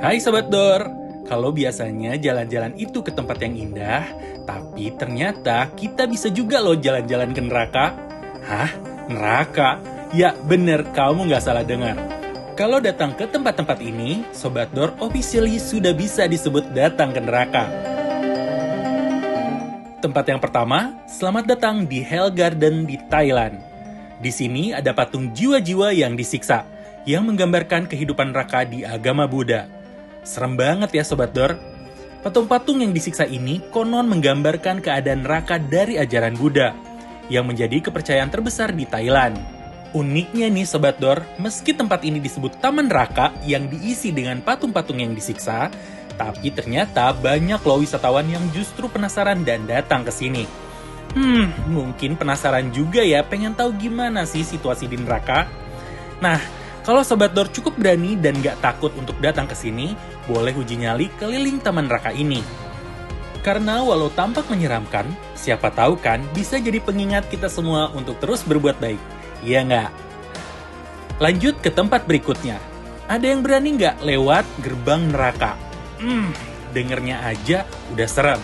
Hai Sobat Dor, kalau biasanya jalan-jalan itu ke tempat yang indah, tapi ternyata kita bisa juga loh jalan-jalan ke neraka. Hah? Neraka? Ya bener, kamu nggak salah dengar. Kalau datang ke tempat-tempat ini, Sobat Dor officially sudah bisa disebut datang ke neraka. Tempat yang pertama, selamat datang di Hell Garden di Thailand. Di sini ada patung jiwa-jiwa yang disiksa, yang menggambarkan kehidupan neraka di agama Buddha. Serem banget ya Sobat Dor. Patung-patung yang disiksa ini konon menggambarkan keadaan neraka dari ajaran Buddha, yang menjadi kepercayaan terbesar di Thailand. Uniknya nih Sobat Dor, meski tempat ini disebut taman neraka yang diisi dengan patung-patung yang disiksa, tapi ternyata banyak loh wisatawan yang justru penasaran dan datang ke sini. Mungkin penasaran juga ya, pengen tahu gimana sih situasi di neraka? Nah, kalau Sobat Dor cukup berani dan gak takut untuk datang ke sini, boleh uji nyali keliling taman neraka ini. Karena walau tampak menyeramkan, siapa tahu kan bisa jadi pengingat kita semua untuk terus berbuat baik. Iya nggak? Lanjut ke tempat berikutnya. Ada yang berani nggak lewat gerbang neraka? Dengernya aja udah serem.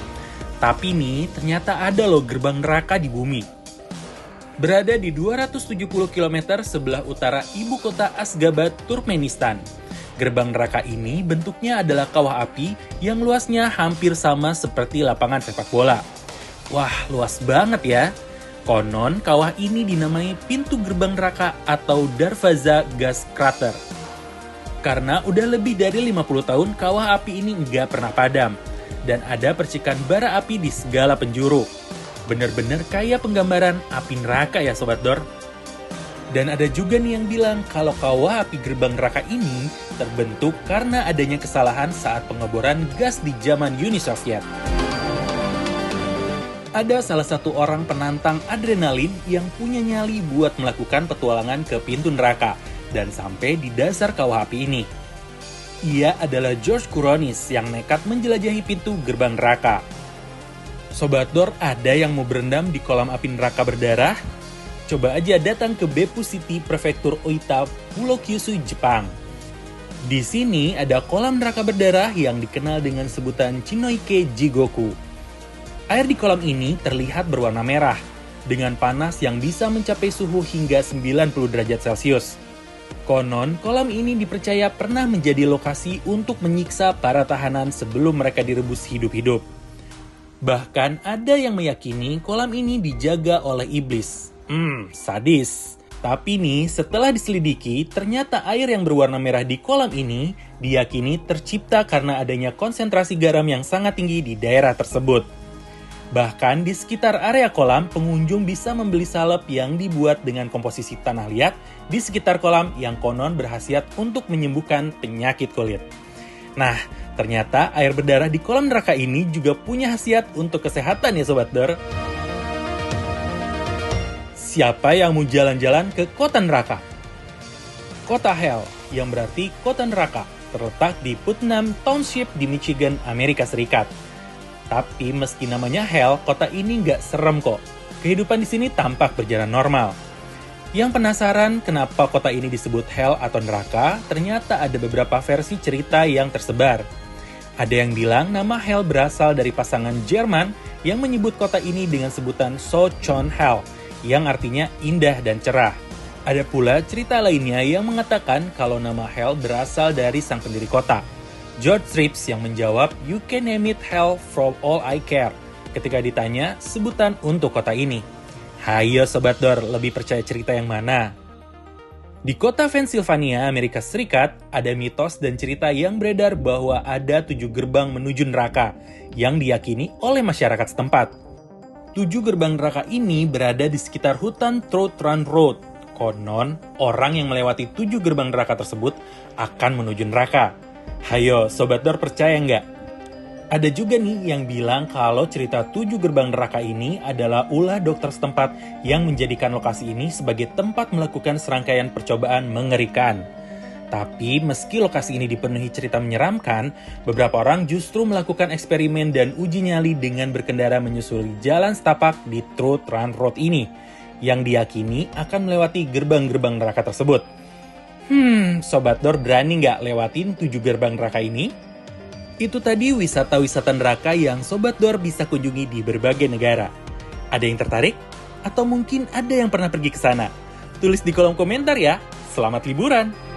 Tapi nih, ternyata ada loh gerbang neraka di bumi. Berada di 270 km sebelah utara ibu kota Asgabat, Turkmenistan. Gerbang neraka ini bentuknya adalah kawah api yang luasnya hampir sama seperti lapangan sepak bola. Wah, luas banget ya. Konon, kawah ini dinamai pintu gerbang neraka atau Darvaza Gas Crater. Karena udah lebih dari 50 tahun kawah api ini nggak pernah padam. Dan ada percikan bara api di segala penjuru. Bener-bener kayak penggambaran api neraka ya Sobat Dor. Dan ada juga nih yang bilang kalau kawah api gerbang neraka ini terbentuk karena adanya kesalahan saat pengeboran gas di zaman Uni Soviet. Ada salah satu orang penantang adrenalin yang punya nyali buat melakukan petualangan ke pintu neraka dan sampai di dasar kawah api ini. Ia adalah George Kourounis yang nekat menjelajahi pintu gerbang neraka. Sobat Dor, ada yang mau berendam di kolam api neraka berdarah? Coba aja datang ke Beppu City, Prefektur Oita, Pulau Kyushu, Jepang. Di sini ada kolam neraka berdarah yang dikenal dengan sebutan Chinoike Jigoku. Air di kolam ini terlihat berwarna merah, dengan panas yang bisa mencapai suhu hingga 90 derajat Celcius. Konon, kolam ini dipercaya pernah menjadi lokasi untuk menyiksa para tahanan sebelum mereka direbus hidup-hidup. Bahkan ada yang meyakini kolam ini dijaga oleh iblis. Sadis. Tapi nih, setelah diselidiki, ternyata air yang berwarna merah di kolam ini diyakini tercipta karena adanya konsentrasi garam yang sangat tinggi di daerah tersebut. Bahkan di sekitar area kolam, pengunjung bisa membeli salep yang dibuat dengan komposisi tanah liat di sekitar kolam yang konon berkhasiat untuk menyembuhkan penyakit kulit. Nah, ternyata air berdarah di kolam neraka ini juga punya khasiat untuk kesehatan ya Sobat Dor. Siapa yang mau jalan-jalan ke kota neraka? Kota Hell, yang berarti kota neraka, terletak di Putnam Township di Michigan, Amerika Serikat. Tapi meski namanya Hell, kota ini nggak serem kok. Kehidupan di sini tampak berjalan normal. Yang penasaran kenapa kota ini disebut Hell atau neraka? Ternyata ada beberapa versi cerita yang tersebar. Ada yang bilang nama Hell berasal dari pasangan Jerman yang menyebut kota ini dengan sebutan Sochon Hell, yang artinya indah dan cerah. Ada pula cerita lainnya yang mengatakan kalau nama Hell berasal dari sang pendiri kota, George Trips, yang menjawab, "You can name it Hell for all I care," ketika ditanya sebutan untuk kota ini. Hayo Sobat Dor, lebih percaya cerita yang mana? Di kota Pennsylvania, Amerika Serikat, ada mitos dan cerita yang beredar bahwa ada 7 gerbang menuju neraka yang diyakini oleh masyarakat setempat. 7 gerbang neraka ini berada di sekitar hutan Trout Run Road. Konon, orang yang melewati 7 gerbang neraka tersebut akan menuju neraka. Hayo, Sobat Dor percaya nggak? Ada juga nih yang bilang kalau cerita 7 gerbang neraka ini adalah ulah dokter setempat yang menjadikan lokasi ini sebagai tempat melakukan serangkaian percobaan mengerikan. Tapi meski lokasi ini dipenuhi cerita menyeramkan, beberapa orang justru melakukan eksperimen dan uji nyali dengan berkendara menyusuri jalan setapak di Trout Run Road ini, yang diyakini akan melewati gerbang-gerbang neraka tersebut. Sobat Dor berani nggak lewatin 7 gerbang neraka ini? Itu tadi wisata-wisata neraka yang Sobat Dor bisa kunjungi di berbagai negara. Ada yang tertarik? Atau mungkin ada yang pernah pergi ke sana? Tulis di kolom komentar ya. Selamat liburan!